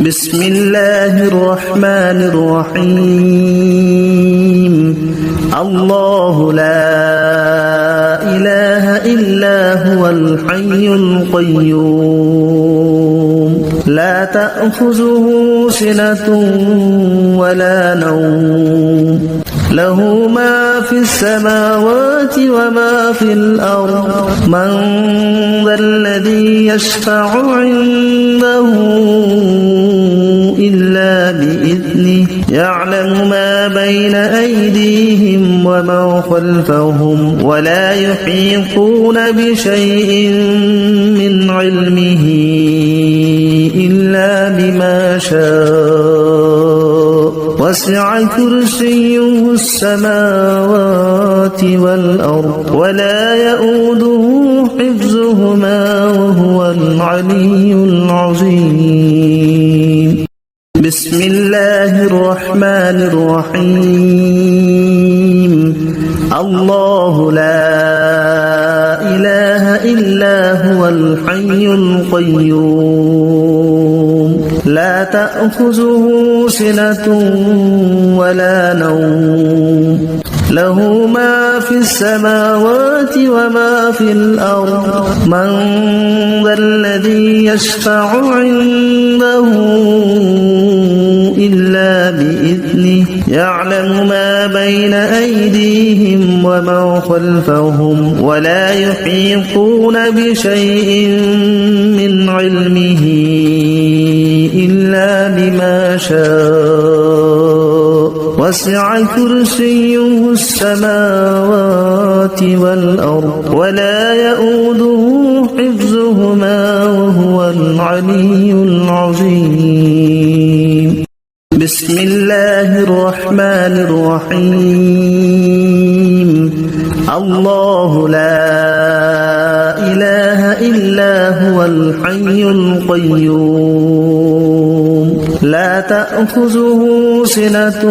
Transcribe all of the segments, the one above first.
بسم الله الرحمن الرحيم الله لا إله إلا هو الحي القيوم لا تأخذه سنة ولا نوم له ما في السماوات وما في الأرض من ذا الذي يشفع عنده إلا بإذنه يعلم ما بين أيديهم وما خلفهم ولا يحيطون بشيء من علمه إلا بما شاء وسع كرسيه السماوات والأرض ولا يؤوده حفظهما وهو العلي العظيم بسم الله الرحمن الرحيم الله لا إله إلا هو الحي القيوم لا تأخذه سنة ولا نوم له ما في السماوات وما في الأرض من ذا الذي يشفع عنده إلا بإذنه يعلم ما بين أيديهم وما خلفهم ولا يحيطون بشيء من علمه إلا بما شاء وسع كرسيه السماوات والأرض ولا يؤوده حفظهما وهو العلي العظيم بسم الله الرحمن الرحيم الله لا إله إلا هو الحي القيوم لا تأخذه سنة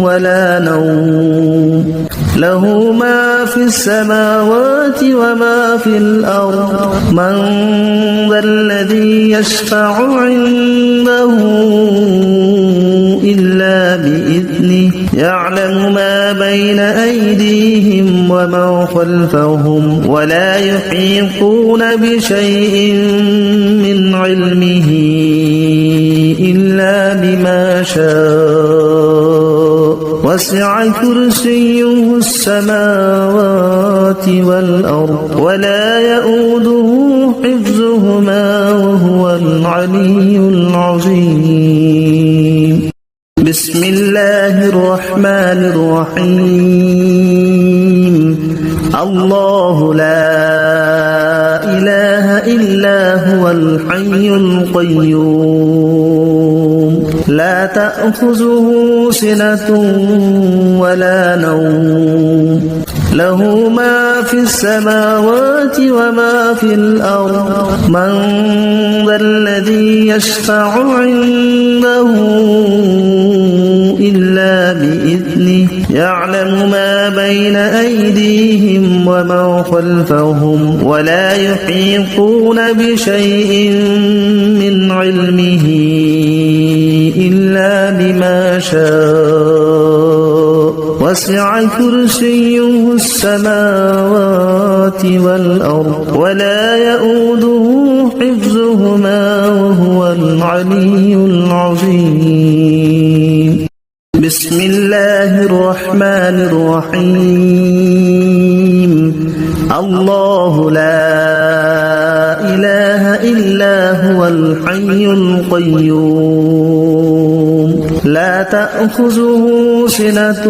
ولا نوم له ما في السماوات وما في الأرض من ذا الذي يشفع عنده إلا بإذنه يعلم ما بين أيديهم وما خلفهم ولا يحيطون بشيء من علمه إلا بما شاء وسع كرسيه السماوات والأرض ولا يؤوده حفظهما وهو العلي العظيم بسم الله الرحمن الرحيم الله لا إله إلا هو الحي القيوم لا تأخذه سنة ولا نوم له ما في السماوات وما في الأرض من ذا الذي يشفع عنده إلا بإذنه يعلم ما بين أيديهم وما خلفهم ولا يحيطون بشيء من علمه إلا بما شاء وسع كرسيه السماوات والأرض ولا يؤوده حفظهما وهو العلي العظيم بسم الله الرحمن الرحيم الله لا إله إلا هو الحي القيوم لا تأخذه سنة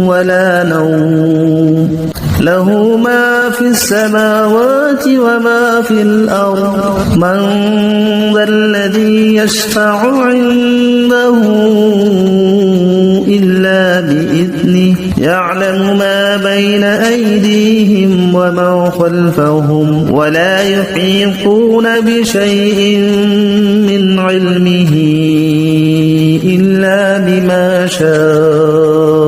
ولا نوم له ما في السماوات وما في الأرض من ذا الذي يشفع عنده إلا بإذنه يعلم ما بين أيديهم وما خلفهم ولا يحيطون بشيء من علمه إلا بما شاء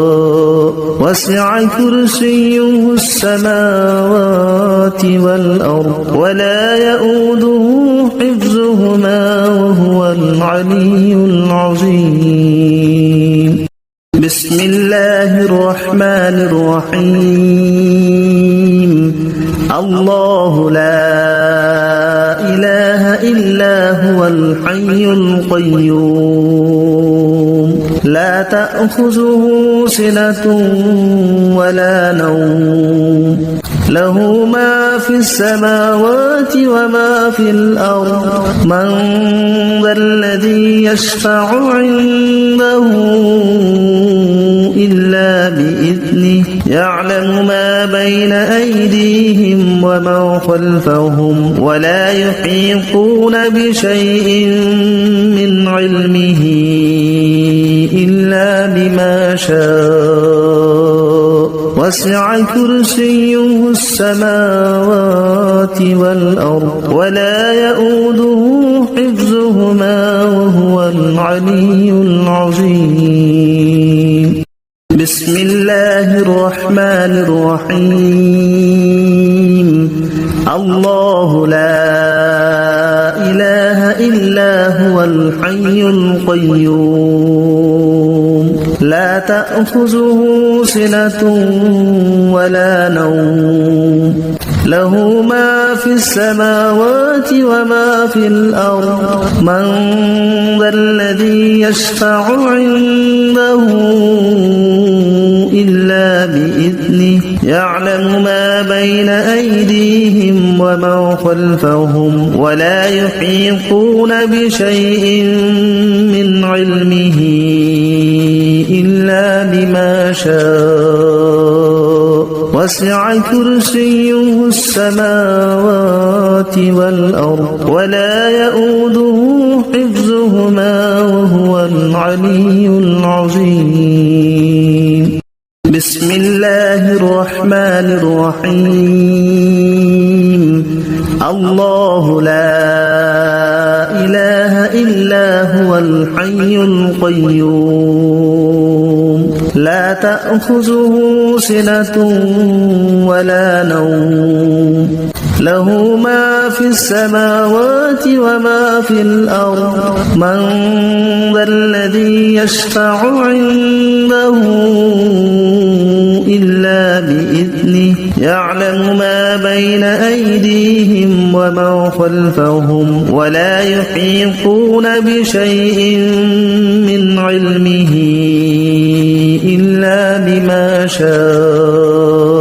وسع كرسيه السماوات والأرض ولا يؤوده حفظهما وهو وهو العلي العظيم. بسم الله الرحمن الرحيم. الله لا إله إلا هو الحي القيوم لا تأخذه سنة ولا نوم له ما في السماوات وما في الأرض من ذا الذي يشفع عنده إلا بإذنه يعلم ما بين أيديهم وما خلفهم ولا يحيطون بشيء من علمه إلا بما شاء وسع كرسيه السماوات والأرض ولا يؤوده حفظهما وهو العلي العظيم. بسم الله الرحمن الرحيم. الله لا إله إلا هو الحي القيوم لا تأخذه سنة ولا نوم له ما في السماوات وما في الأرض من ذا الذي يشفع عنده إلا بإذنه يعلم ما بين أيديهم وما خلفهم ولا يحيطون بشيء من علمه إلا بما شاء وسع كرسيه السماوات والأرض ولا يؤوده حفظهما وهو العلي العظيم. بسم الله الرحمن الرحيم. الله لا إله إلا هو الحي القيوم لا تأخذه سنة ولا نوم له ما في السماوات وما في الأرض من ذا الذي يشفع عنده إلا بإذنه يعلم ما بين أيديهم وما خلفهم ولا يحيطون بشيء من علمه إلا بما شاء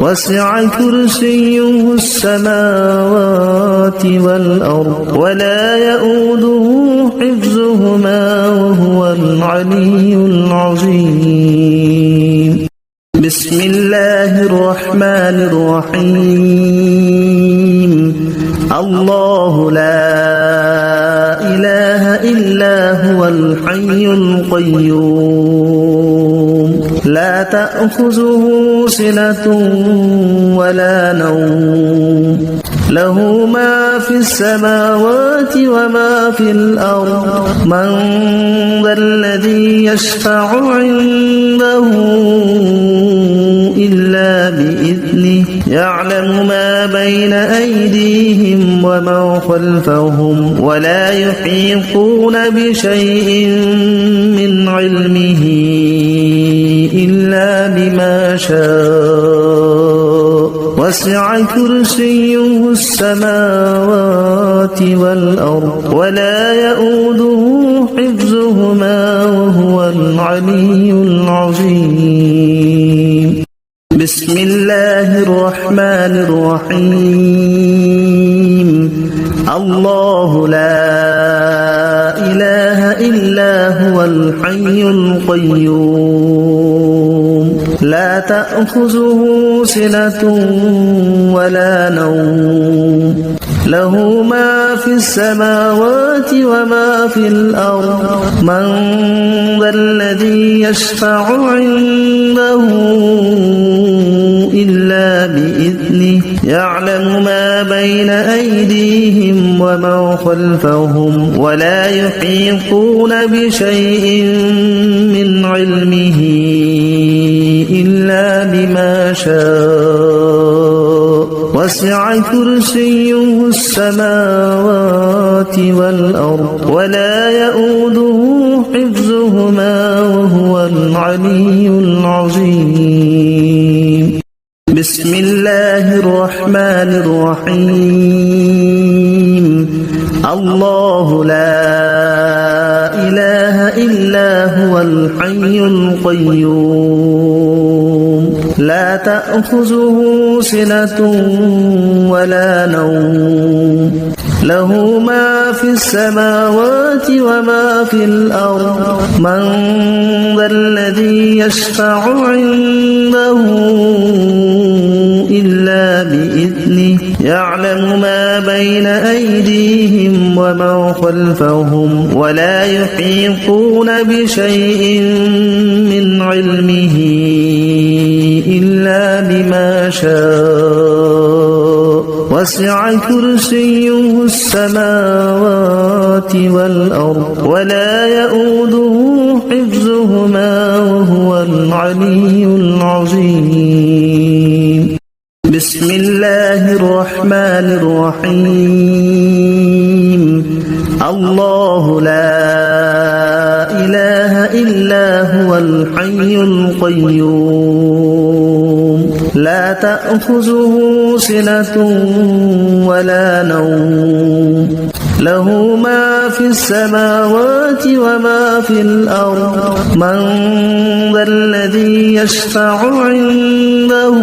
وسع كرسيه السماوات والأرض ولا يؤوده حفظهما وهو العلي العظيم. بسم الله الرحمن الرحيم. الله لا إله إلا هو الحي القيوم لا تأخذه سنة ولا نوم له ما في السماوات وما في الأرض من ذا الذي يشفع عنده إلا بإذنه يعلم ما بين أيديهم وما خلفهم ولا يحيطون بشيء من علمه إلا بما شاء وسع كرسيه السماوات والأرض ولا يؤوده حفظهما وهو العلي العظيم. بسم الله الرحمن الرحيم. الله لا إله إلا هو الحي القيوم لا تأخذه سنة ولا نوم له ما في السماوات وما في الأرض من ذا الذي يشفع عنده إلا بإذنه يعلم ما بين أيديهم وما خلفهم ولا يحيطون بشيء من علمه إلا بما شاء وسع كرسيه السماوات والأرض ولا يؤوده حفظهما وهو العلي العظيم. بسم الله الرحمن الرحيم. الله لا إله إلا هو الحي القيوم لا تأخذه سنة ولا نوم له ما في السماوات وما في الأرض من ذا الذي يشفع عنده إلا بإذنه يعلم ما بين أيديهم وما خلفهم ولا يحيطون بشيء من علمه إلا بما شاء وسع كرسيه السماوات والأرض ولا يؤوده حفظهما وهو العلي العظيم. بسم الله الرحمن الرحيم. الله لا إله إلا هو الحي القيوم لا تأخذه سنة ولا نوم له ما في السماوات وما في الأرض من ذا الذي يشفع عنده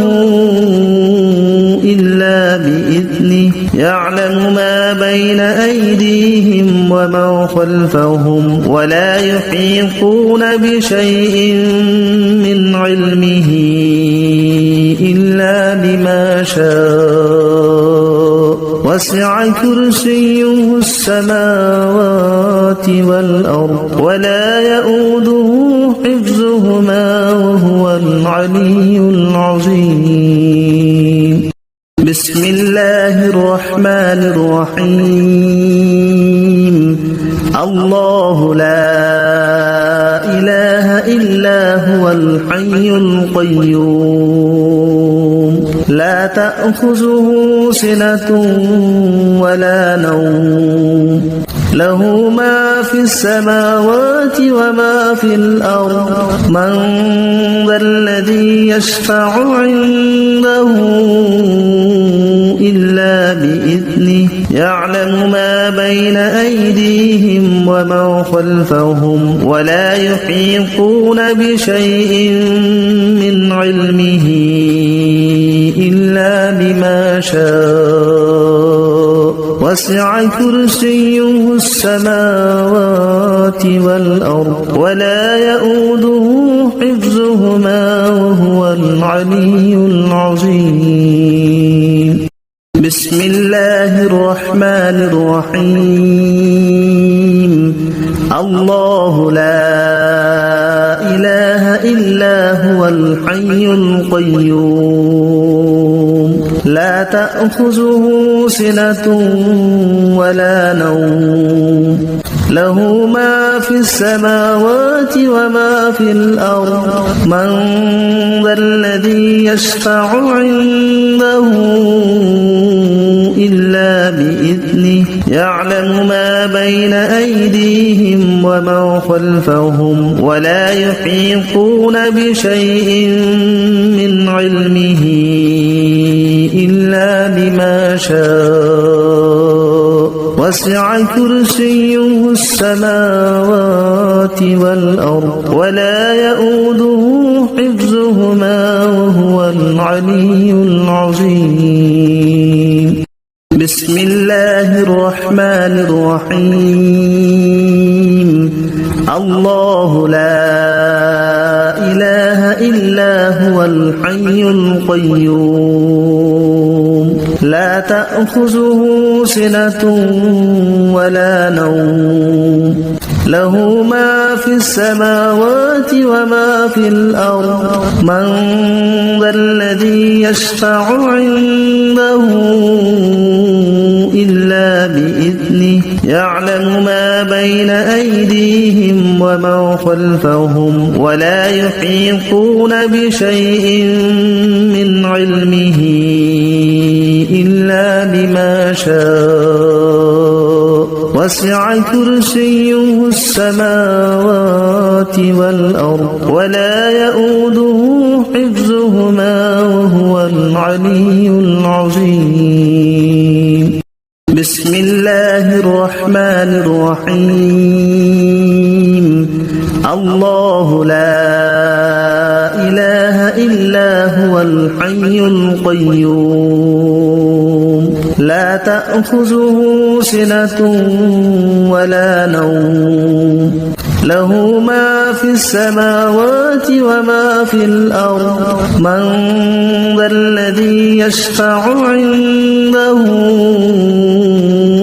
إلا بإذنه يعلم ما بين أيديهم وما خلفهم ولا يحيطون بشيء من علمه إلا بما شاء وسع كرسيه السماوات والأرض ولا يؤوده حفظهما وهو العلي العظيم. بسم الله الرحمن الرحيم. الله لا إله إلا هو الحي القيوم لا تأخذه سنة ولا نوم له ما في السماوات وما في الأرض من ذا الذي يشفع عنده إلا بإذنه يعلم ما بين أيديهم وما خلفهم ولا يحيطون بشيء من علمه إلا بما شاء وسع كرسيه السماوات والأرض ولا يؤوده حفظهما وهو العلي العظيم. بسم الله الرحمن الرحيم. الله لا إله إلا هو الحي القيوم لا تأخذه سنة ولا نوم له ما في السماوات وما في الأرض من ذا الذي يشفع عنده إلا بإذنه يعلم ما بين أيديهم وما خلفهم ولا يحيطون بشيء من علمه إلا بما شاء وسع كرسيه السماوات والأرض ولا يؤوده حفظهما وهو العلي العظيم. بسم الله الرحمن الرحيم. الله لا إله إلا هو الحي القيوم لا تأخذه سنة ولا نوم له ما في السماوات وما في الأرض من ذا الذي يشفع عنده إلا بإذنه يعلم ما بين أيديهم وما خلفهم ولا يحيطون بشيء من علمه شاء وسع كرسيه السماوات والأرض ولا يؤوده حفظهما وهو العلي العظيم بسم الله الرحمن الرحيم الله لا إله إلا هو الحي القيوم لا تأخذه سنة ولا نوم له ما في السماوات وما في الأرض من ذا الذي يشفع عنده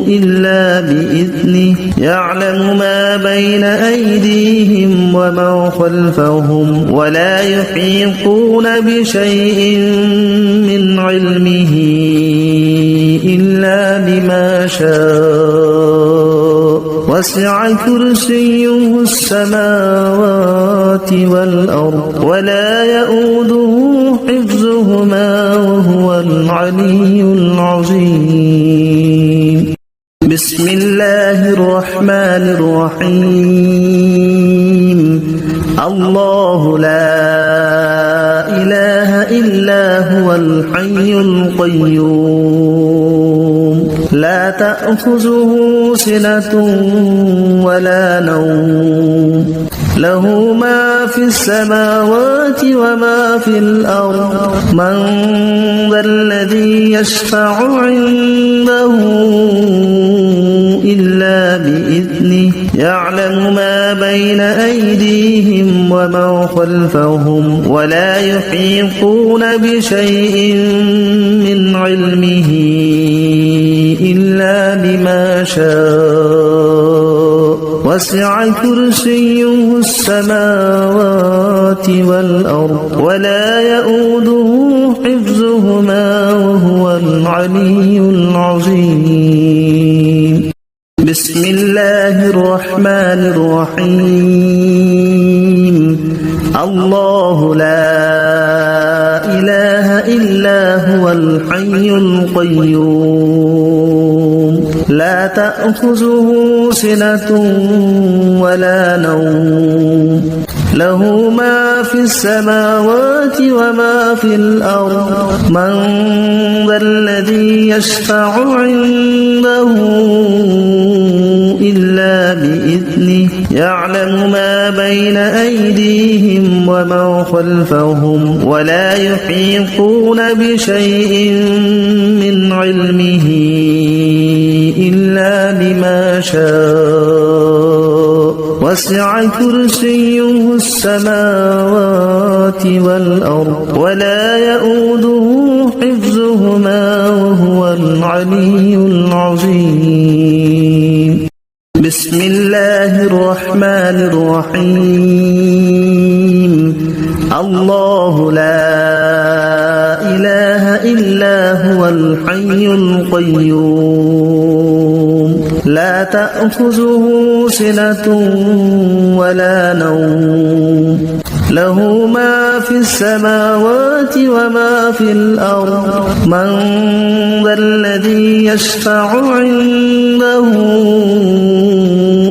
إلا بإذنه يعلم ما بين أيديهم وما خلفهم ولا يحيطون بشيء من علمه إلا بما شاء وسع كرسيه السماوات والأرض ولا يؤوده حفظهما وهو العلي العظيم بسم الله الرحمن الرحيم الله لا إله إلا هو الحي القيوم لا تأخذه سنة ولا نوم له ما في السماوات وما في الأرض من ذا الذي يشفع عنده إلا بإذنه يعلم ما بين أيديهم وما خلفهم ولا يحيطون بشيء من علمه إلا بما شاء وسع كرسيه السماوات والأرض ولا يؤوده حفظهما وهو العلي العظيم بسم الله الرحمن الرحيم الله لا إله إلا هو الحي القيوم لا تأخذه سنة ولا نوم له ما في السماوات وما في الأرض من ذا الذي يشفع عنده إلا بإذنه يعلم ما بين أيديهم وما خلفهم ولا يحيطون بشيء من علمه إلا بما شاء وسع كرسيه السماوات والأرض ولا يؤوده حفظهما وهو العلي العظيم بسم الله الرحمن الرحيم الله لا إله إلا هو الحي القيوم لا تأخذه سنة ولا نوم له ما في السماوات وما في الأرض من ذا الذي يشفع عنده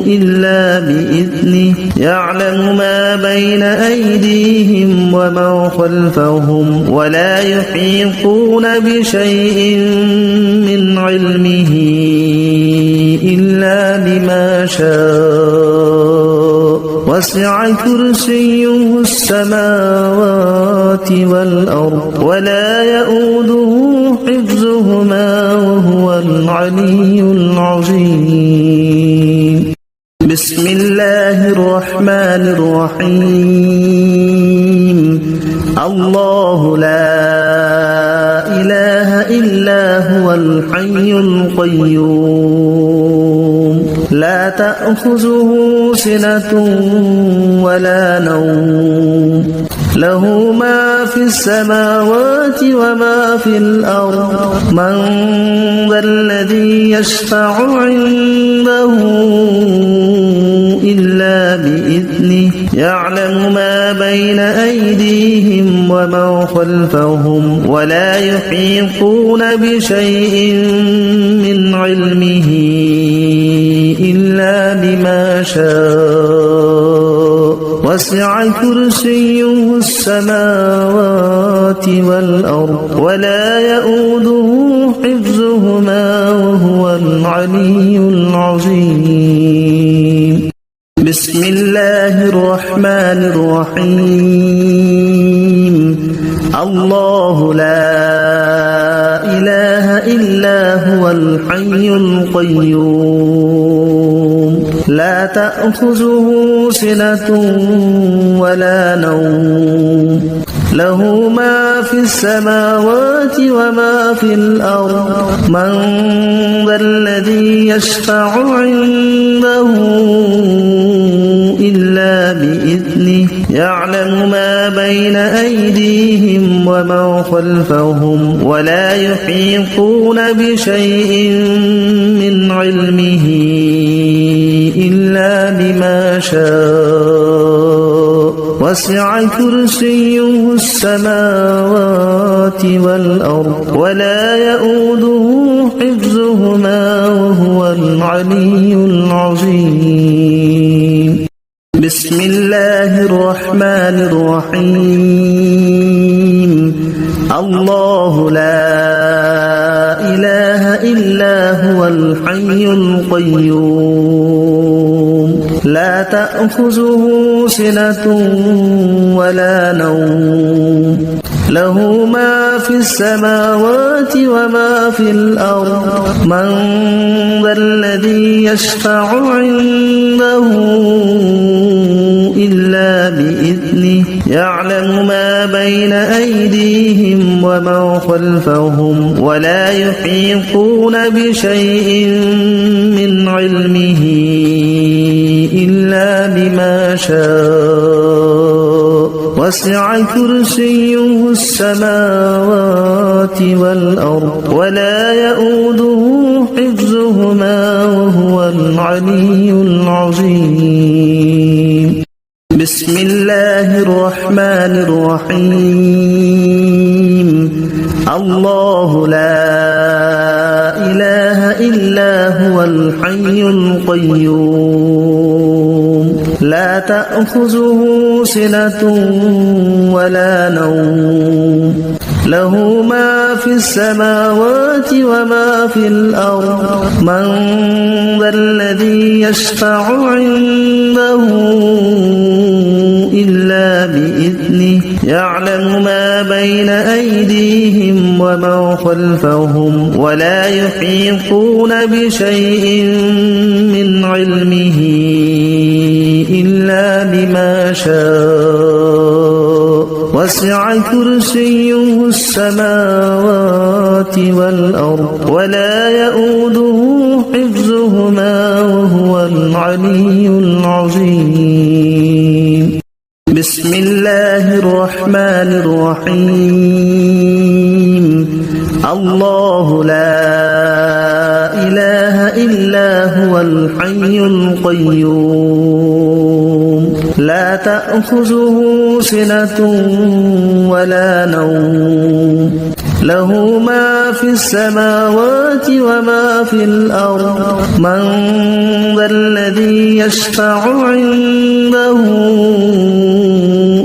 إلا بإذنه يعلم ما بين أيديهم وما خلفهم ولا يحيطون بشيء من علمه إلا بما شاء وسع كرسيه السماوات والأرض ولا يؤوده حفظهما وهو العلي العظيم بسم الله الرحمن الرحيم الله لا إله إلا هو الحي القيوم لا تأخذه سنة ولا نوم له ما في السماوات وما في الأرض من ذا الذي يشفع عنده إلا بإذنه يعلم ما بين أيديهم ومن خلفهم ولا يحيطون بشيء من علمه إلا بما شاء وسع كرسيه السماوات والأرض ولا يؤوده حفظهما وهو العلي العظيم بسم الله الرحمن الرحيم الله لا إله إلا هو الحي القيوم لا تأخذه سنة ولا نوم له ما في السماوات وما في الأرض من ذا الذي يشفع عنده إلا بإذنه يعلم ما بين أيديهم ومن خلفهم ولا يحيطون بشيء من علمه إلا بما شاء وسع كرسيه السماوات والأرض ولا يؤوده حفظهما وهو العلي العظيم بسم الله الرحمن الرحيم الله لا إله إلا هو الحي القيوم لا تأخذه سنة ولا نوم له ما في السماوات وما في الأرض من ذا الذي يشفع عنده إلا بإذنه يعلم ما بين أيديهم ومن خلفهم ولا يحيطون بشيء من علمه إلا بما شاء وسع كرسيه السماوات والأرض ولا يؤوده حفظهما وهو العلي العظيم بسم الله الرحمن الرحيم الله لا إله إلا هو الحي القيوم لا تأخذه سنة ولا نوم له ما في السماوات وما في الأرض من ذا الذي يشفع عنده إلا بإذنه يعلم ما بين أيديهم ومن خلفهم ولا يحيطون بشيء من علمه إلا بما شاء وسع كرسيه السماوات والأرض ولا يؤوده حفظهما وهو العلي العظيم بسم الله الرحمن الرحيم الله لا إله إلا هو الحي القيوم لا تأخذه سنة ولا نوم له ما في السماوات وما في الأرض من ذا الذي يشفع عنده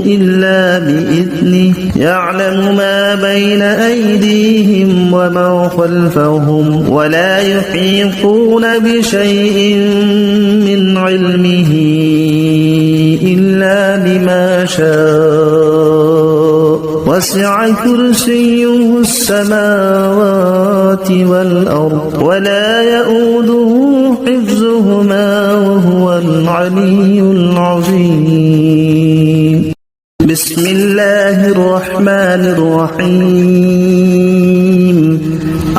إلا بإذنه يعلم ما بين أيديهم ومن خلفهم ولا يحيطون بشيء من علمه إلا بما شاء وسع كرسيه السماوات والأرض ولا يؤوده حفظهما وهو العلي العظيم بسم الله الرحمن الرحيم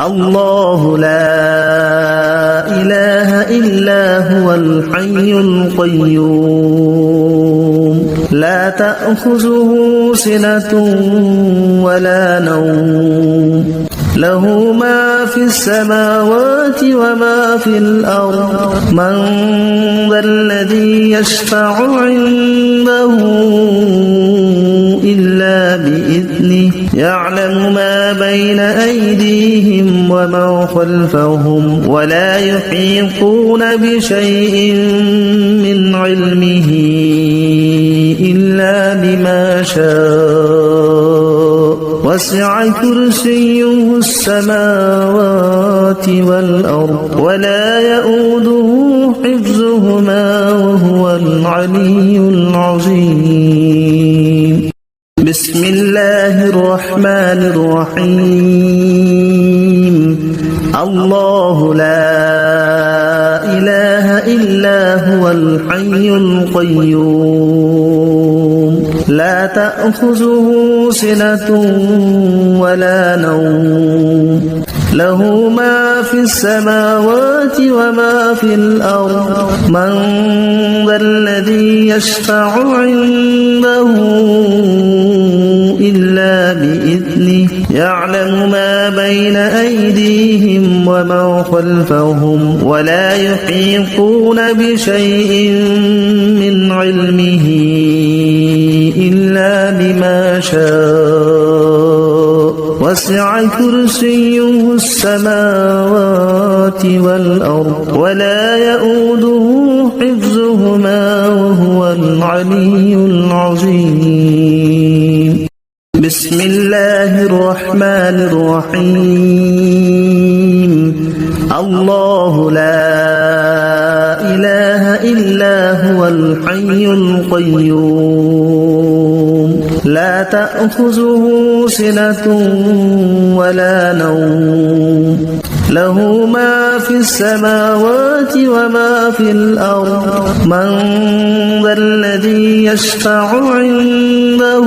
الله لا إله إلا هو الحي القيوم لا تأخذه سنة ولا نوم له ما في السماوات وما في الأرض من ذا الذي يشفع عنده إلا بإذنه يعلم ما بين أيديهم وما خلفهم ولا يحيطون بشيء من علمه إلا بما شاء وسع كرسيه السماوات والأرض ولا يؤوده حفظهما وهو العلي العظيم بسم الله الرحمن الرحيم الله لا إله إلا هو الحي القيوم لا تأخذه سنة ولا نوم له ما في السماوات وما في الأرض من ذا الذي يشفع عنده إلا بإذنه يعلم ما بين أيديهم وما خلفهم ولا يحيطون بشيء من علمه إلا بما شاء وسع كرسيه السماوات والأرض ولا يؤوده حفظهما وهو العلي العظيم بسم الله الرحمن الرحيم الله لا إله إلا هو الحي القيوم لا تأخذه سنة ولا نوم له ما في السماوات وما في الأرض من ذا الذي يشفع عنده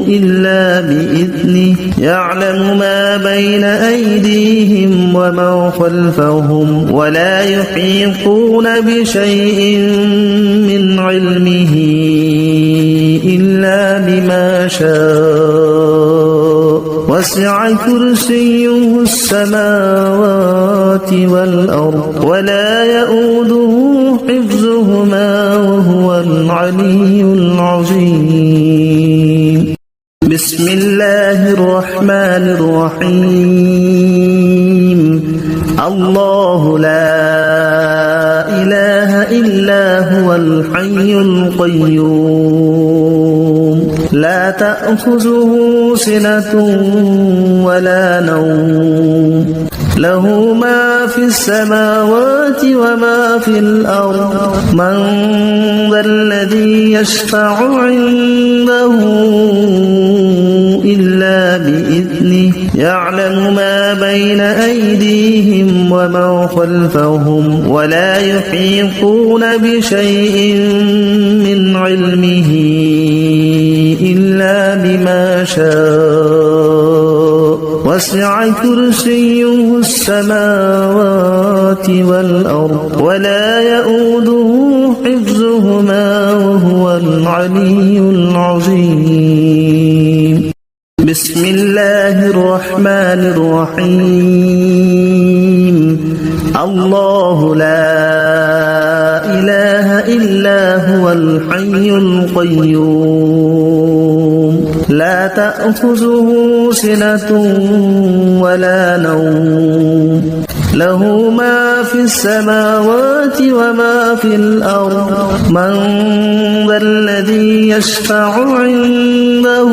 إلا بإذنه يعلم ما بين أيديهم وما خلفهم ولا يحيطون بشيء من علمه إلا بما شاء وسع كرسيه السماوات والأرض ولا يؤوده حفظهما وهو العلي العظيم بسم الله الرحمن الرحيم الله لا إله إلا هو الحي القيوم لا تأخذه سنة ولا نوم له ما في السماوات وما في الأرض من ذا الذي يشفع عنده إلا بإذنه يعلم ما بين أيديهم وما خلفهم ولا يحيطون بشيء من علمه إلا بما شاء وسع كرسيه السماوات والأرض ولا يؤوده حفظهما وهو العلي العظيم بسم الله الرحمن الرحيم الله لا إله إلا هو الحي القيوم لا تأخذه سنة ولا نوم له ما في السماوات وما في الأرض من ذا الذي يشفع عنده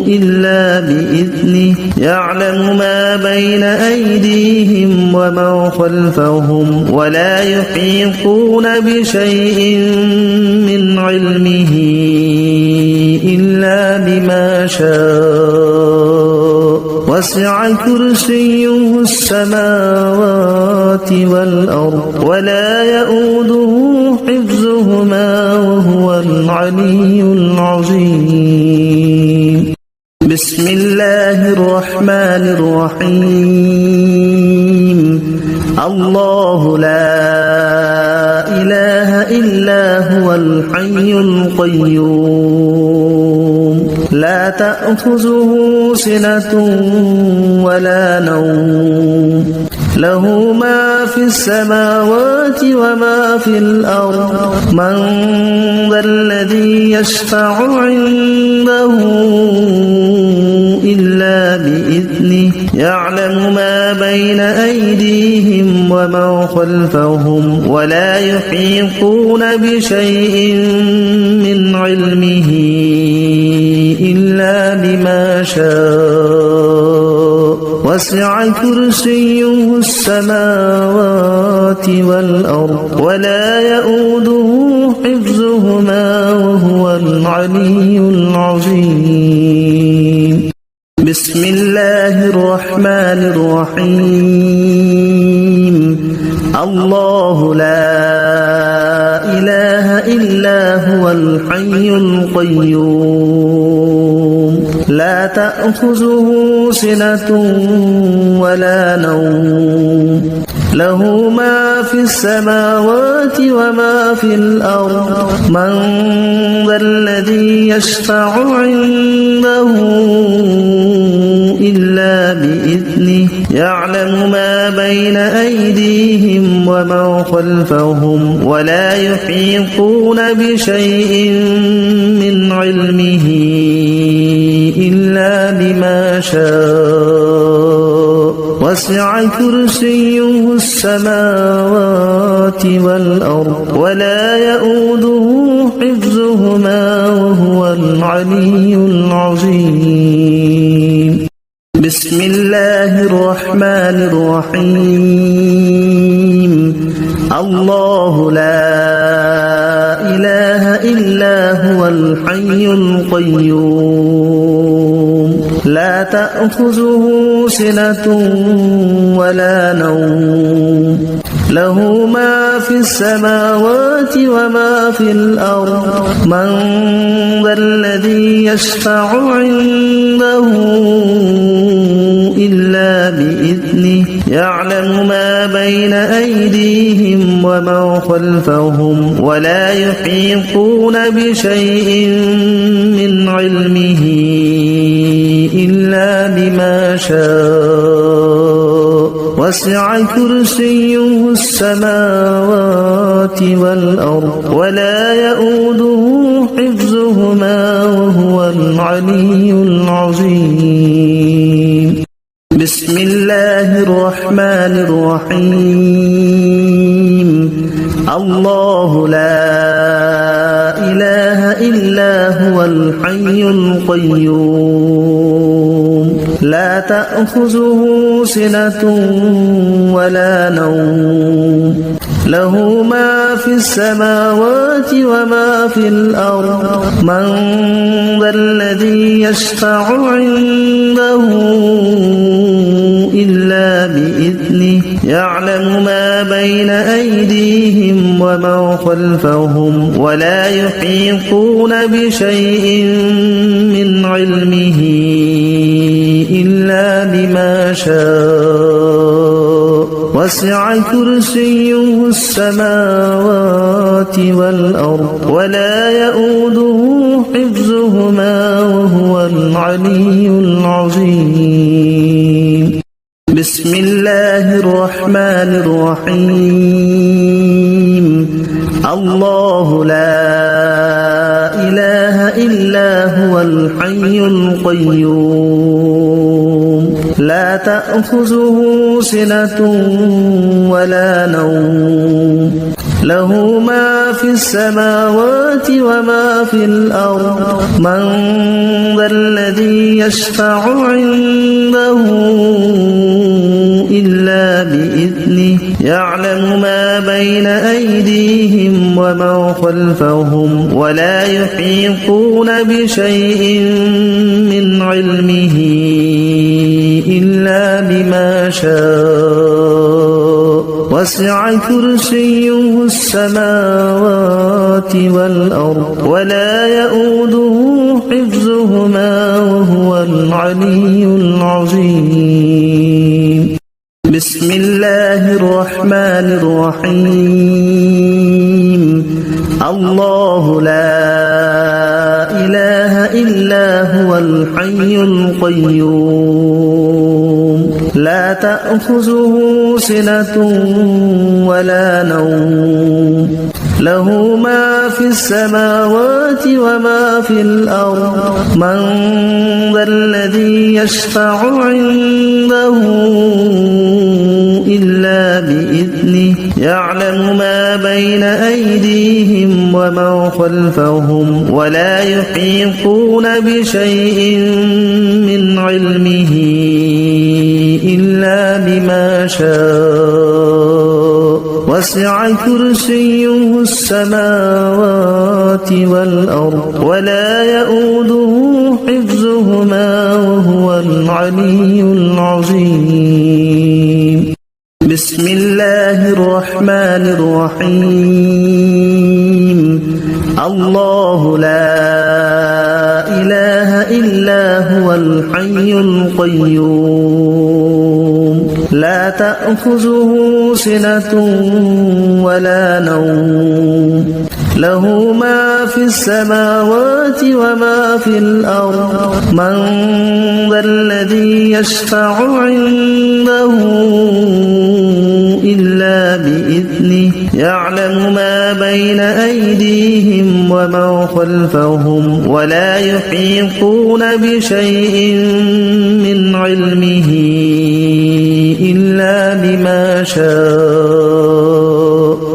إلا بإذنه يعلم ما بين أيديهم وما خلفهم ولا يحيطون بشيء من علمه إلا بما شاء وسع كرسيه السماوات والأرض ولا يؤوده حفظهما وهو العلي العظيم بسم الله الرحمن الرحيم الله لا إله إلا هو الحي القيوم لا تأخذه سنة ولا نوم له ما في السماوات وما في الأرض من ذا الذي يشفع عنده إلا بإذنه يعلم ما بين أيديهم وما خلفهم ولا يحيطون بشيء من علمه إلا بما شاء وسع كرسيه السماوات والأرض ولا يؤوده حفظهما وهو العلي العظيم بسم الله الرحمن الرحيم الله لا إله إلا هو الحي القيوم لا تأخذه سنة ولا نوم له ما في السماوات وما في الأرض من ذا الذي يشفع عنده إلا بإذنه يعلم ما بين أيديهم وما خلفهم ولا يحيطون بشيء من علمه إلا بما شاء وسع كرسيه السماوات والأرض ولا يؤوده حفظهما وهو العلي العظيم بسم الله الرحمن الرحيم الله لا إله إلا هو الحي القيوم لا تأخذه سنة ولا نوم له ما في السماوات وما في الأرض من ذا الذي يشفع عنده إلا بإذنه يعلم ما بين أيديهم وما خلفهم ولا يحيطون بشيء من علمه إلا بما شاء وسع كرسيه السماوات والأرض ولا يؤوده حفظهما وهو العلي العظيم بسم الله الرحمن الرحيم الله لا إله إلا هو الحي القيوم لا تأخذه سنة ولا نوم له ما في السماوات وما في الأرض من ذا الذي يشفع عنده إلا بإذنه يعلم ما بين أيديهم وما خلفهم ولا يحيطون بشيء من علمه إلا بما شاء وسع كرسيه السماوات والأرض ولا يؤوده حفظهما وهو العلي العظيم بسم الله الرحمن الرحيم الله لا إله إلا هو الحي القيوم لا تأخذه سنة ولا نوم له ما في السماوات وما في الأرض من ذا الذي يشفع عنده إلا بإذنه يعلم ما بين أيديهم وما خلفهم ولا يحيطون بشيء من علمه إلا بما شاء وسع كرسيه السماوات والأرض ولا يؤوده حفظهما وهو العلي العظيم بسم الله الرحمن الرحيم الله لا إله إلا هو الحي القيوم لا تأخذه سنة ولا نوم له ما في السماوات وما في الأرض من ذا الذي يشفع عنده إلا بإذنه يعلم ما بين أيديهم وما خلفهم ولا يحيطون بشيء من علمه إلا بما شاء وسع كرسيه السماوات والأرض ولا يؤوده حفظهما وهو العلي العظيم بسم الله الرحمن الرحيم الله لا إله إلا هو الحي القيوم لا تأخذه سنة ولا نوم له ما في السماوات وما في الأرض من ذا الذي يشفع عنده إلا بإذنه يعلم ما بين أيديهم وما خلفهم ولا يحيطون بشيء من علمه إلا بما شاء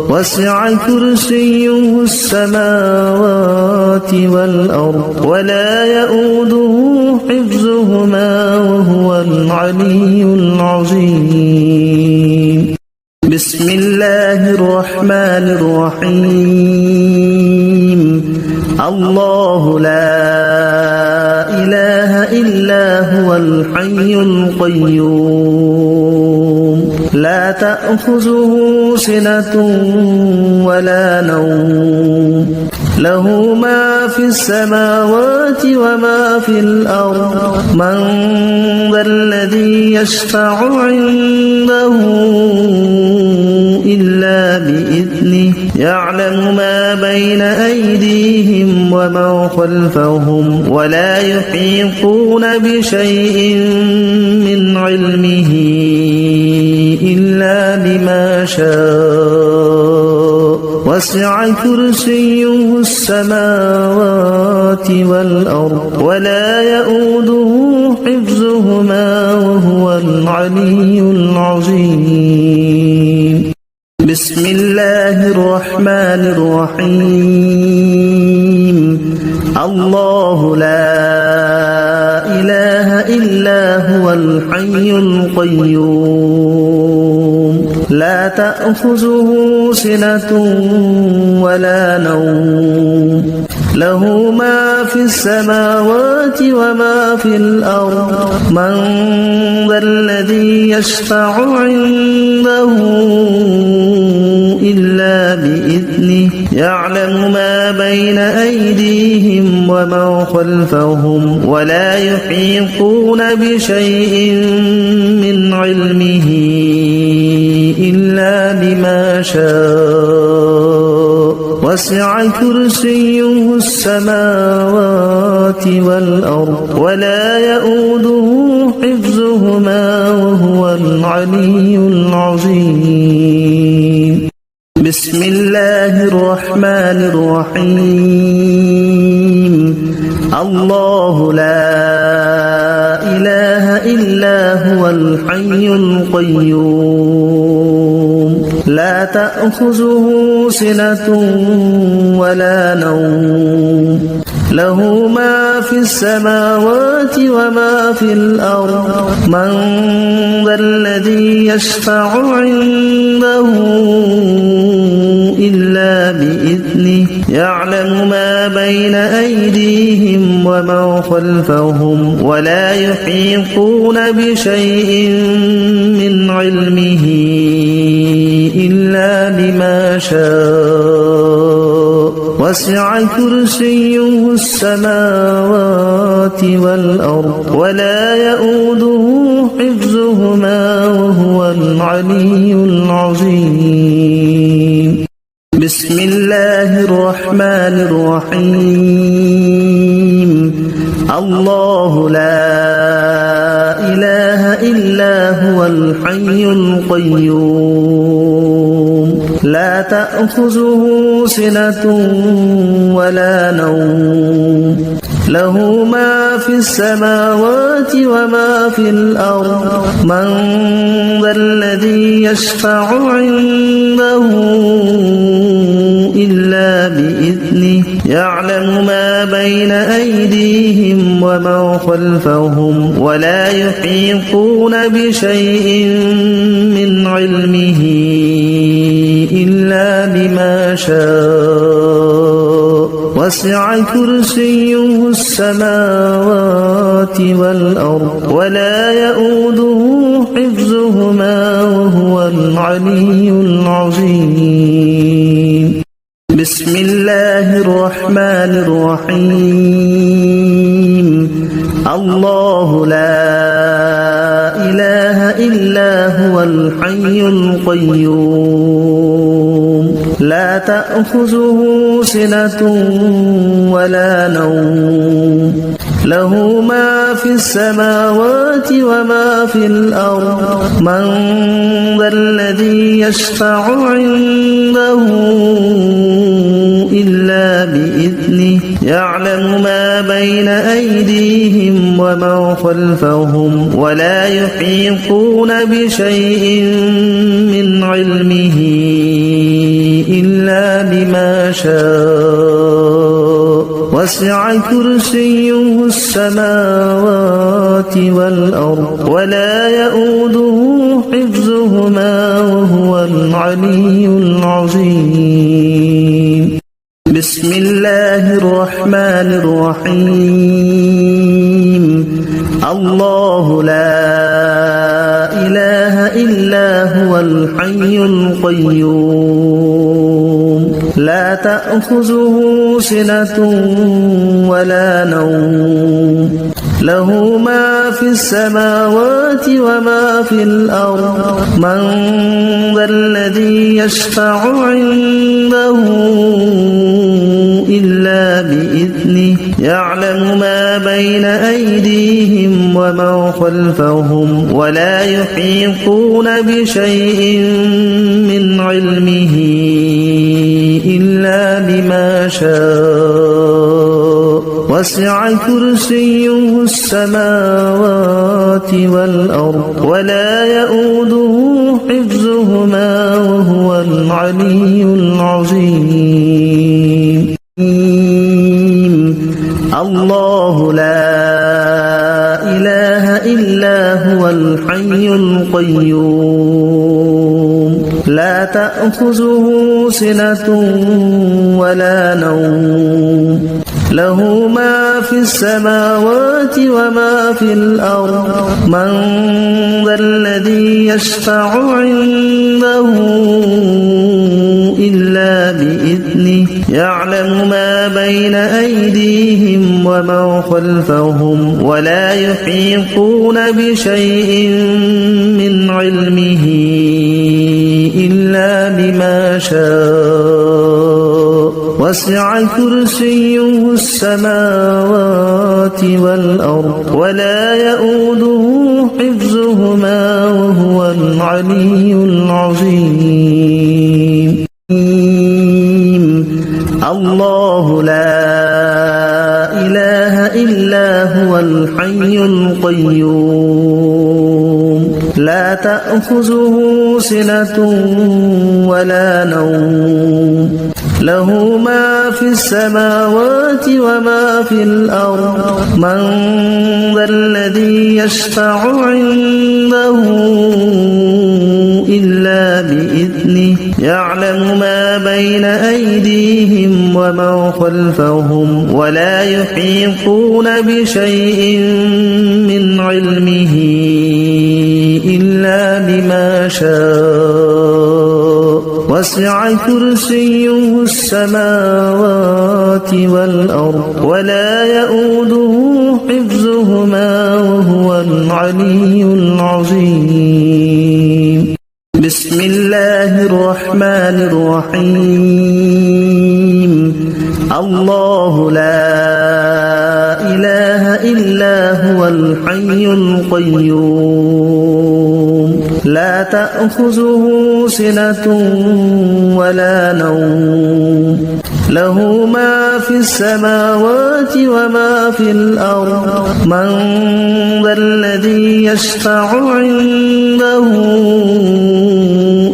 وسع كرسيه السماوات والأرض ولا يؤوده حفظهما وهو العلي العظيم بسم الله الرحمن الرحيم الله لا إله إلا هو الحي القيوم لا تأخذه سنة ولا نوم له ما في السماوات وما في الأرض من ذا الذي يشفع عنده إلا بإذنه يعلم ما بين أيديهم وما خلفهم ولا يحيطون بشيء من علمه إلا بما شاء وسع كرسيه السماوات والأرض ولا يؤوده حفظهما وهو العلي العظيم بسم الله الرحمن الرحيم الله لا إله إلا هو الحي القيوم لا تأخذه سنة ولا نوم له ما في السماوات وما في الأرض من ذا الذي يشفع عنده إلا بإذنه يعلم ما بين أيديهم وما خلفهم ولا يحيطون بشيء من علمه إلا بما شاء وسع كرسيه السماوات والأرض ولا يؤوده حفظهما وهو العلي العظيم بسم الله الرحمن الرحيم الله لا إله إلا هو الحي القيوم لا تأخذه سنة ولا نوم له ما في السماوات وما في الأرض من ذا الذي يشفع عنده إلا بإذنه يعلم ما بين أيديهم وما خلفهم ولا يحيطون بشيء من علمه إلا بما شاء وسع كرسيه السماوات والأرض ولا يؤوده حفظهما وهو العلي العظيم بسم الله الرحمن الرحيم الله لا إله إلا هو الحي القيوم لا تأخذه سنة ولا نوم له ما في السماوات وما في الأرض من ذا الذي يشفع عنده إلا بإذنه يعلم ما بين أيديهم وما خلفهم ولا يحيطون بشيء من علمه إلا بما شاء وسع كرسيه السماوات والأرض ولا يؤوده حفظهما وهو العلي العظيم بسم الله الرحمن الرحيم الله لا إله إلا هو الحي القيوم لا تأخذه سنة ولا نوم له ما في السماوات وما في الأرض من ذا الذي يشفع عنده إلا بإذنه يعلم ما بين أيديهم وما خلفهم ولا يحيطون بشيء من علمه إلا بما شاء وسع كرسيه السماوات والأرض ولا يؤوده حفظهما وهو العلي العظيم بسم الله الرحمن الرحيم الله لا إله إلا هو الحي القيوم لا تأخذه سنة ولا نوم له ما في السماوات وما في الأرض من ذا الذي يشفع عنده إلا بإذنه يعلم ما بين أيديهم وما خلفهم ولا يحيطون بشيء من علمه إلا بما شاء وسع كرسيه السماوات والأرض ولا يؤوده حفظهما وهو العلي العظيم الله لا إله إلا هو الحي القيوم لا تأخذه سنة ولا نوم له ما في السماوات وما في الأرض من ذا الذي يشفع عنده إلا بإذنه يعلم ما بين أيديهم وما خلفهم ولا يحيطون بشيء من علمه إلا بما شاء وسع كرسيه السماوات والأرض ولا يؤوده حفظهما وهو العلي العظيم الله لا إله إلا هو الحي القيوم لا تأخذه سنة ولا نوم له ما في السماوات وما في الأرض من ذا الذي يشفع عنده إلا بإذنه يعلم ما بين أيديهم وما خلفهم ولا يحيطون بشيء من علمه إلا بما شاء وسع كرسيه السماوات والأرض ولا يؤوده حفظهما وهو العلي العظيم بسم الله الرحمن الرحيم الله لا إله إلا هو الحي القيوم تأخذه سنة ولا نوم له ما في السماوات وما في الأرض من ذا الذي يشفع عنده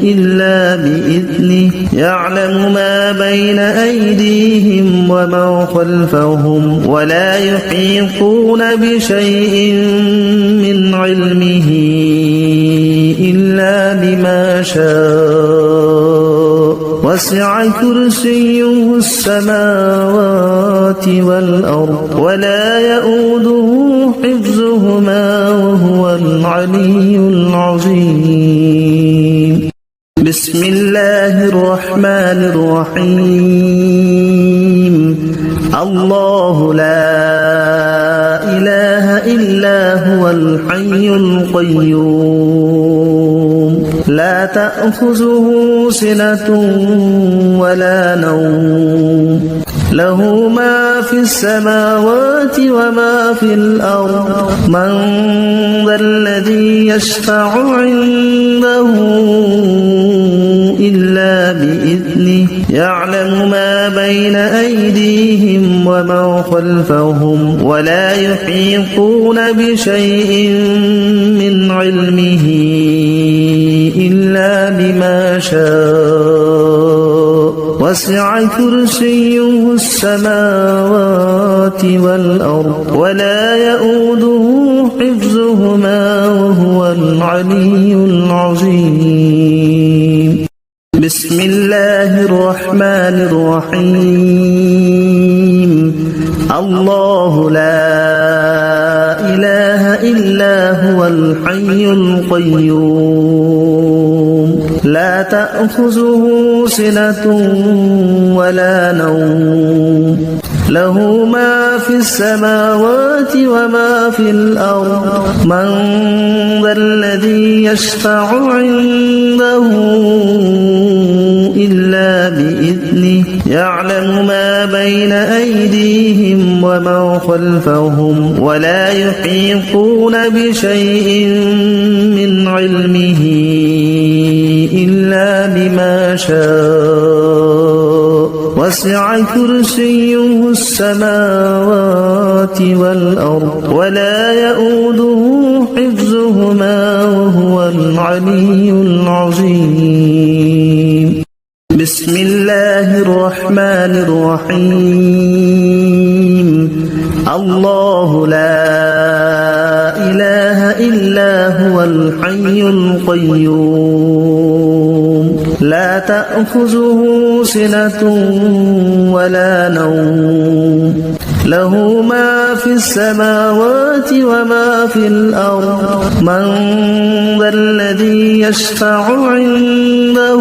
إلا بإذنه يعلم ما بين أيديهم وما خلفهم ولا يحيطون بشيء من علمه إلا بما شاء وسع كرسيه السماوات والأرض ولا يؤوده حفظهما وهو العلي العظيم بسم الله الرحمن الرحيم الله لا إله إلا هو الحي القيوم لا تأخذه سنة ولا نوم له ما في السماوات وما في الأرض من ذا الذي يشفع عنده إلا بإذنه يعلم ما بين أيديهم وما خلفهم ولا يحيطون بشيء من علمه إلا بما شاء وسع كرسيه السماوات والأرض ولا يؤوده حفظهما وهو العلي العظيم بسم الله الرحمن الرحيم الله لا إله إلا هو الحي القيوم لا تأخذه سنة ولا نوم له ما في السماوات وما في الأرض من ذا الذي يشفع عنده إلا بإذنه يعلم ما بين أيديهم وما خلفهم ولا يحيطون بشيء من علمه إلا بما شاء وسع كرسيه السماوات والأرض ولا يؤوده حفظهما وهو العلي العظيم بسم الله الرحمن الرحيم الله لا إله إلا هو الحي القيوم لا تأخذه سنة ولا نوم له ما في السماوات وما في الأرض من ذا الذي يشفع عنده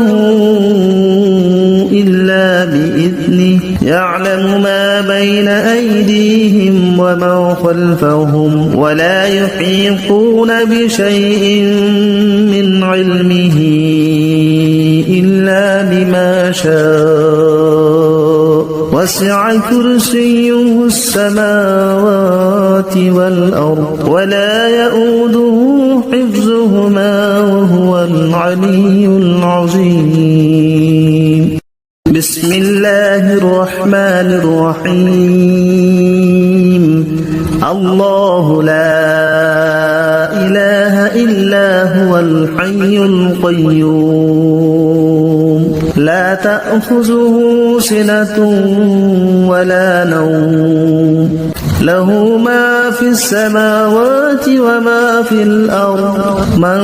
إلا بإذنه يعلم ما بين أيديهم وما خلفهم ولا يحيطون بشيء من علمه إلا بما شاء وسع كرسيه السماوات والأرض ولا يؤوده حفظهما وهو العلي العظيم بسم الله الرحمن الرحيم الله لا إله إلا هو الحي القيوم لا تأخذه سنة ولا نوم له ما في السماوات وما في الأرض من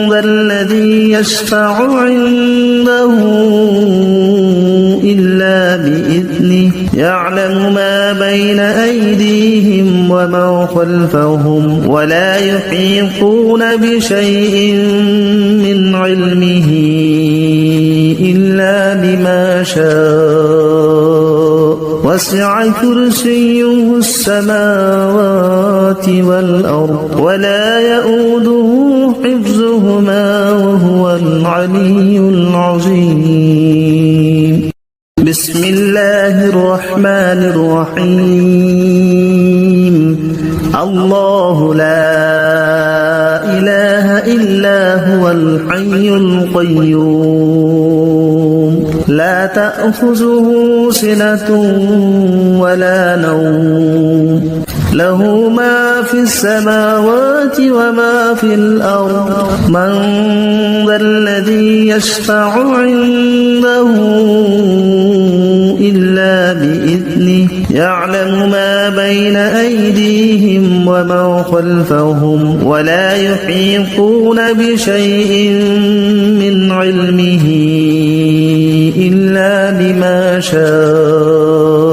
ذا الذي يشفع عنده إلا بإذنه يعلم ما بين أيديهم وما خلفهم ولا يحيطون بشيء من علمه إلا بما شاء وسع كرسيه السماوات والأرض ولا يؤوده حفظهما وهو العلي العظيم بسم الله الرحمن الرحيم الله لا إله إلا هو الحي القيوم لا تأخذه سنة ولا نوم له ما في السماوات وما في الأرض من ذا الذي يشفع عنده إلا بإذنه يعلم ما بين أيديهم وما خلفهم ولا يحيطون بشيء من علمه إلا بما شاء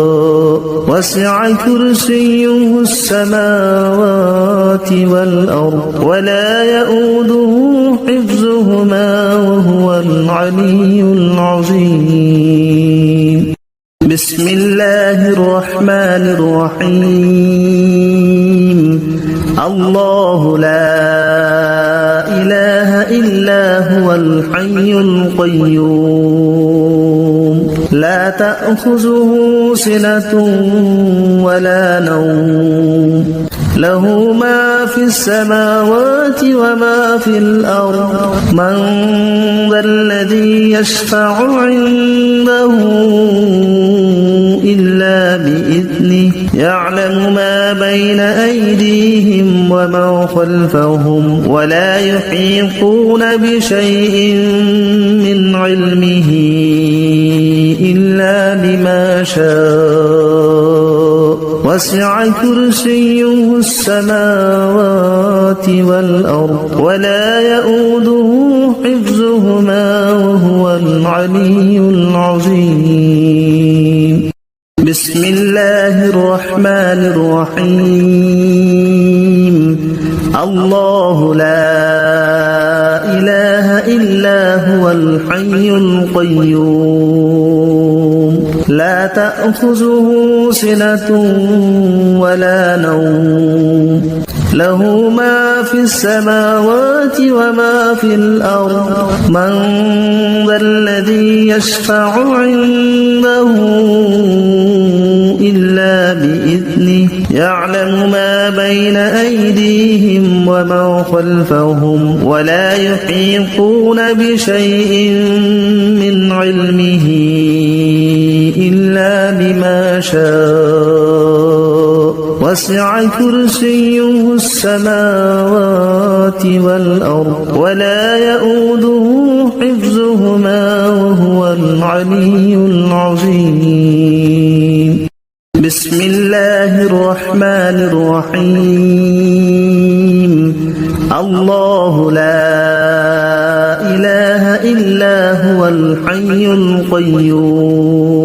وسع كرسيه السماوات والأرض ولا يؤوده حفظهما وهو العلي العظيم بسم الله الرحمن الرحيم الله لا إله إلا هو الحي القيوم لا تأخذه سنة ولا نوم له ما في السماوات وما في الأرض من ذا الذي يشفع عنده إلا بإذنه يعلم ما بين أيديهم وما خلفهم ولا يحيطون بشيء من علمه إلا بما شاء وسع كرسيه السماوات والأرض ولا يؤوده حفظهما وهو العلي العظيم بسم الله الرحمن الرحيم الله لا إله إلا هو الحي القيوم لا تأخذه سنة ولا نوم له ما في السماوات وما في الأرض من ذا الذي يشفع عنده إلا بإذنه يعلم ما بين أيديهم وما خلفهم ولا يحيطون بشيء من علمه إلا بما شاء وسع كرسيه السماوات والأرض ولا يؤوده حفظهما وهو العلي العظيم بسم الله الرحمن الرحيم الله لا إله إلا هو الحي القيوم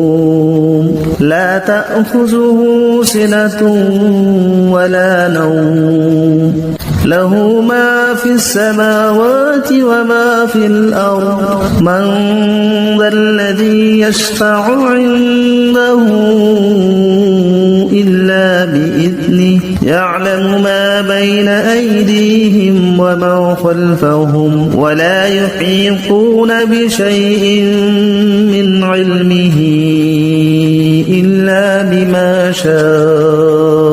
لا تأخذه سنة ولا نوم له ما في السماوات وما في الأرض من ذا الذي يشفع عنده إلا بإذنه يعلم ما بين أيديهم وما خلفهم ولا يحيطون بشيء من علمه إلا بما شاء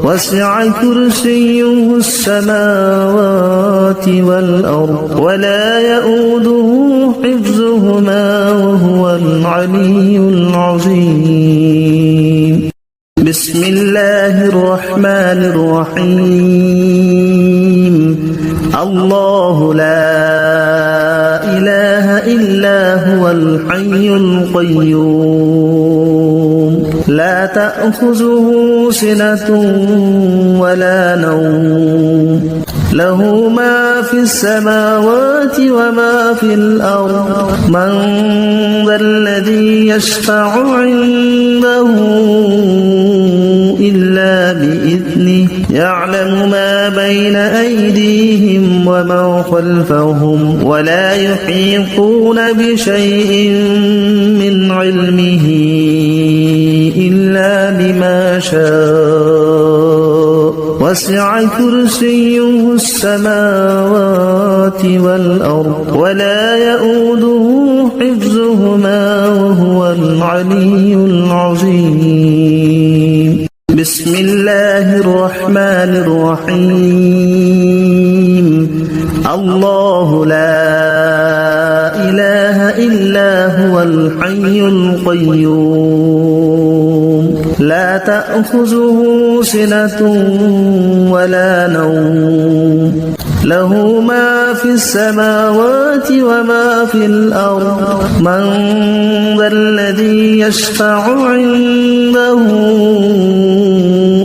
وسع كرسيه السماوات والأرض ولا يؤوده حفظهما وهو العلي العظيم بسم الله الرحمن الرحيم الله لا إله إلا هو الحي القيوم لا تأخذه سنة ولا نوم له ما في السماوات وما في الأرض من ذا الذي يشفع عنده إلا بإذنه يعلم ما بين أيديهم وما خلفهم ولا يحيطون بشيء من علمه إلا بما شاء وسع كرسيه السماوات والأرض ولا يؤوده حفظهما وهو العلي العظيم بسم الله الرحمن الرحيم الله الحي القيوم لا تأخذه سنة ولا نوم له ما في السماوات وما في الأرض من ذا الذي يشفع عنده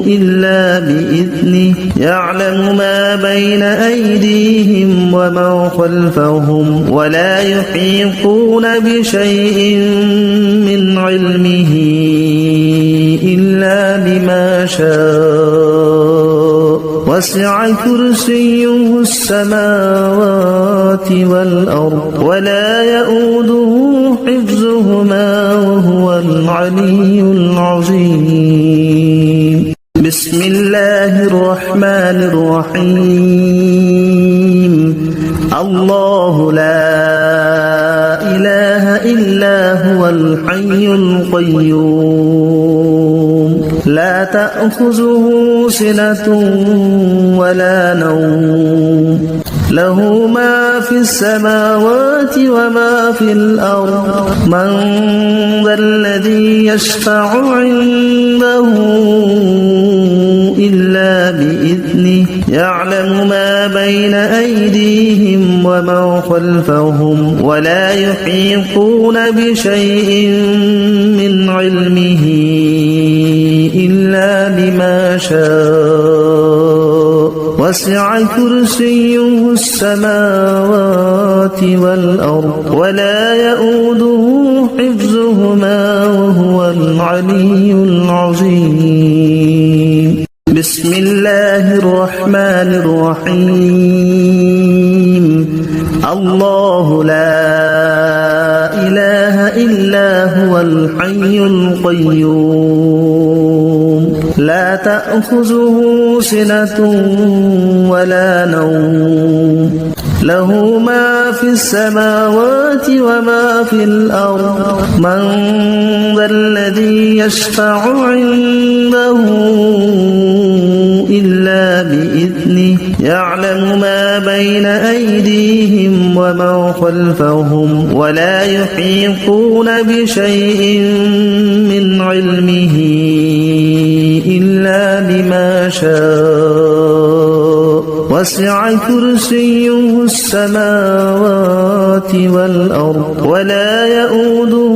إلا بإذنه يعلم ما بين أيديهم وما خلفهم ولا يحيطون بشيء من علمه إلا بما شاء وسع كرسيه السماوات والأرض ولا يؤوده حفظهما وهو العلي العظيم بسم الله الرحمن الرحيم الله لا إله إلا هو الحي القيوم لا تأخذه سنة ولا نوم له ما في السماوات وما في الأرض من ذا الذي يشفع عنده إلا بإذنه يعلم ما بين أيديهم وما خلفهم ولا يحيطون بشيء من علمه إلا بما شاء وسع كرسيه السماوات والأرض ولا يؤوده حفظهما وهو العلي العظيم بسم الله الرحمن الرحيم الله لا إله إلا هو الحي القيوم لا تأخذه سنة ولا نوم له ما في السماوات وما في الأرض من ذا الذي يشفع عنده إلا بإذنه يعلم ما بين أيديهم وما خلفهم ولا يحيطون بشيء من علمه إلا بما شاء وسع كرسيه السماوات والأرض ولا يؤوده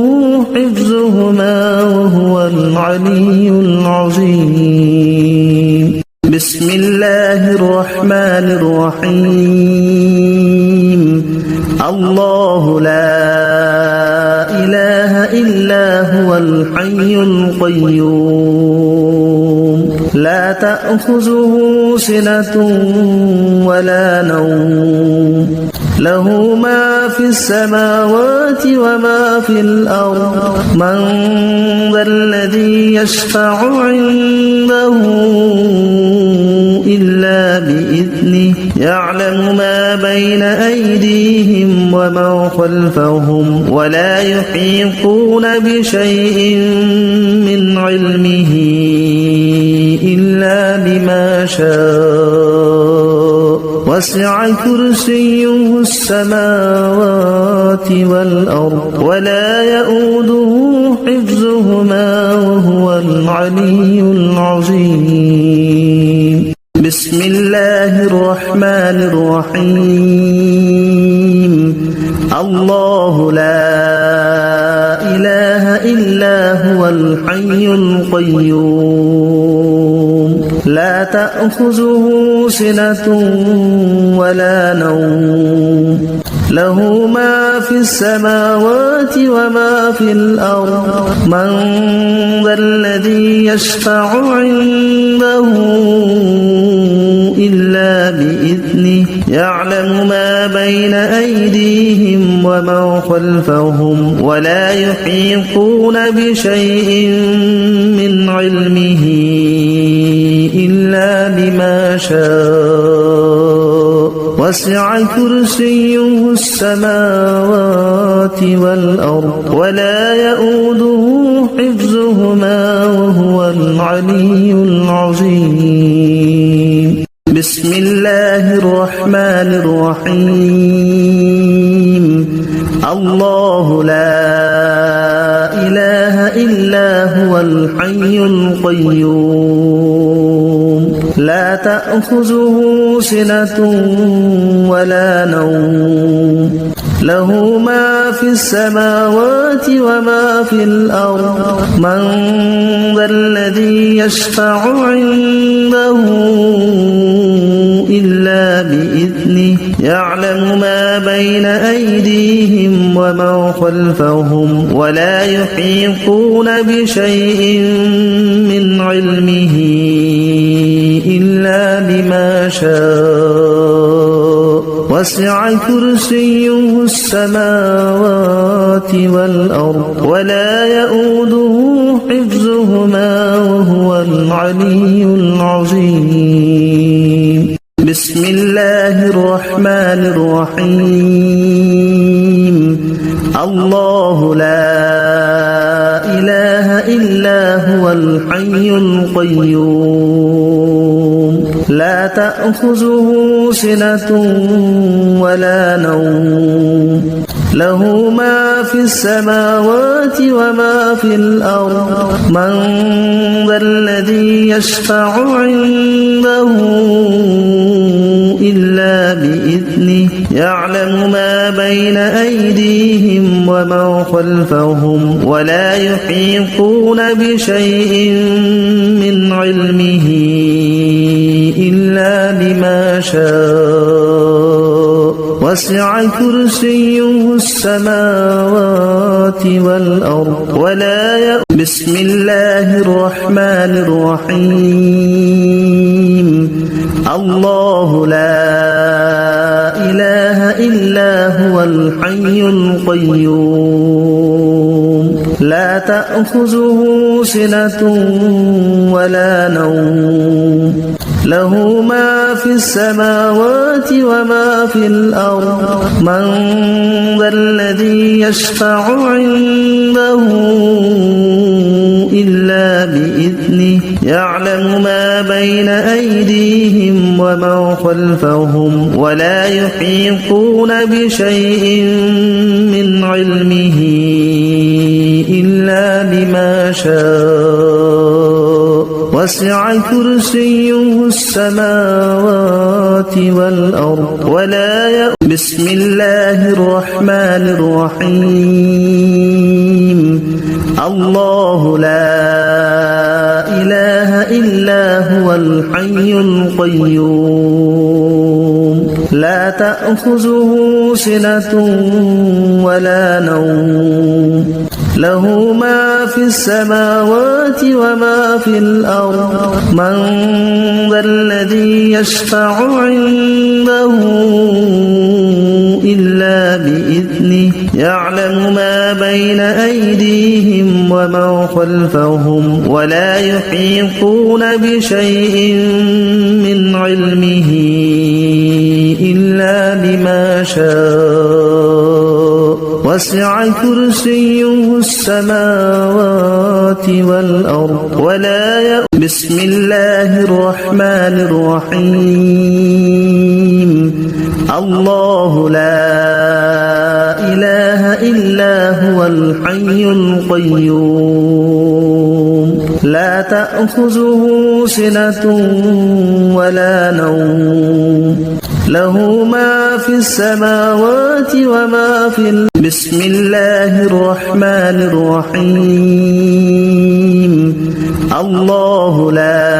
حفظهما وهو العلي العظيم بسم الله الرحمن الرحيم الله لا إله إلا هو الحي القيوم لا تأخذه سنة ولا نوم له ما في السماوات وما في الأرض من ذا الذي يشفع عنده إلا بإذنه يعلم ما بين أيديهم وما خلفهم ولا يحيطون بشيء من علمه إلا بما شاء وسع كرسيه السماوات والأرض ولا يؤوده حفظهما وهو العلي العظيم بسم الله الرحمن الرحيم. الرحيم. الله لا إله إلا هو الحي القيوم لا تأخذه سنة ولا نوم له ما في السماوات وما في الأرض من ذا الذي يشفع عنده إلا بإذنه يعلم ما بين أيديهم وما خلفهم ولا يحيطون بشيء من علمه إلا بما شاء وسع كرسيه السماوات والأرض ولا يؤوده حفظهما وهو العلي العظيم بسم الله الرحمن الرحيم الله لا إله إلا هو الحي القيوم لا تأخذه سنة ولا نوم له ما في السماوات وما في الأرض من ذا الذي يشفع عنده إلا بإذنه يعلم ما بين أيديهم وما خلفهم ولا يحيطون بشيء من علمه إلا بما شاء وسع كرسيه السماوات والأرض ولا يؤوده حفظهما وهو العلي العظيم بسم الله الرحمن الرحيم الله لا إله إلا هو الحي القيوم لا تأخذه سنة ولا نوم له ما في السماوات وما في الأرض من ذا الذي يشفع عنده إلا بإذنه يعلم ما بين أيديهم وما خلفهم ولا يحيطون بشيء من علمه إلا بما شاء وسع كرسيه السماوات والأرض ولا يؤوده حفظهما وهو العلي العظيم بسم الله الرحمن الرحيم الله لا إله إلا هو الحي القيوم لا تأخذه سنة ولا نوم له ما في السماوات وما في الأرض من ذا الذي يشفع عنده إلا بإذنه يعلم ما بين أيديهم وما خلفهم ولا يحيطون بشيء من علمه إلا بما شاء وسع كرسيه السماوات والأرض ولا بسم الله الرحمن الرحيم الله لا إله إلا هو الحي القيوم لا تأخذه سنة ولا نوم له ما في السماوات وما في الأرض من ذا الذي يشفع عنده إلا بإذنه يعلم ما بين أيديهم وما خلفهم ولا يحيطون بشيء من علمه إلا بما شاء وسع كرسيه السماوات والأرض ولا بسم الله الرحمن الرحيم الله لا إله إلا هو الحي القيوم لا تأخذه سنة ولا نوم له ما في السماوات وما في الأرض من ذا الذي يشفع عنده إلا بإذنه يعلم ما بين أيديهم وما خلفهم ولا يحيطون بشيء من علمه إلا بما شاء وسع كرسيه السماوات والأرض ولا بسم الله الرحمن الرحيم الله لا إله إلا هو الحي القيوم لا تأخذه سنة ولا نوم له ما في السماوات وما في بسم الله الرحمن الرحيم الله لا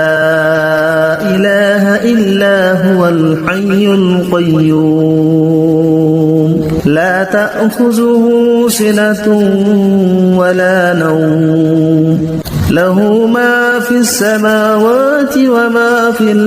إله إلا هو الحي القيوم لا تأخذه سنة ولا نوم له ما في السماوات وما في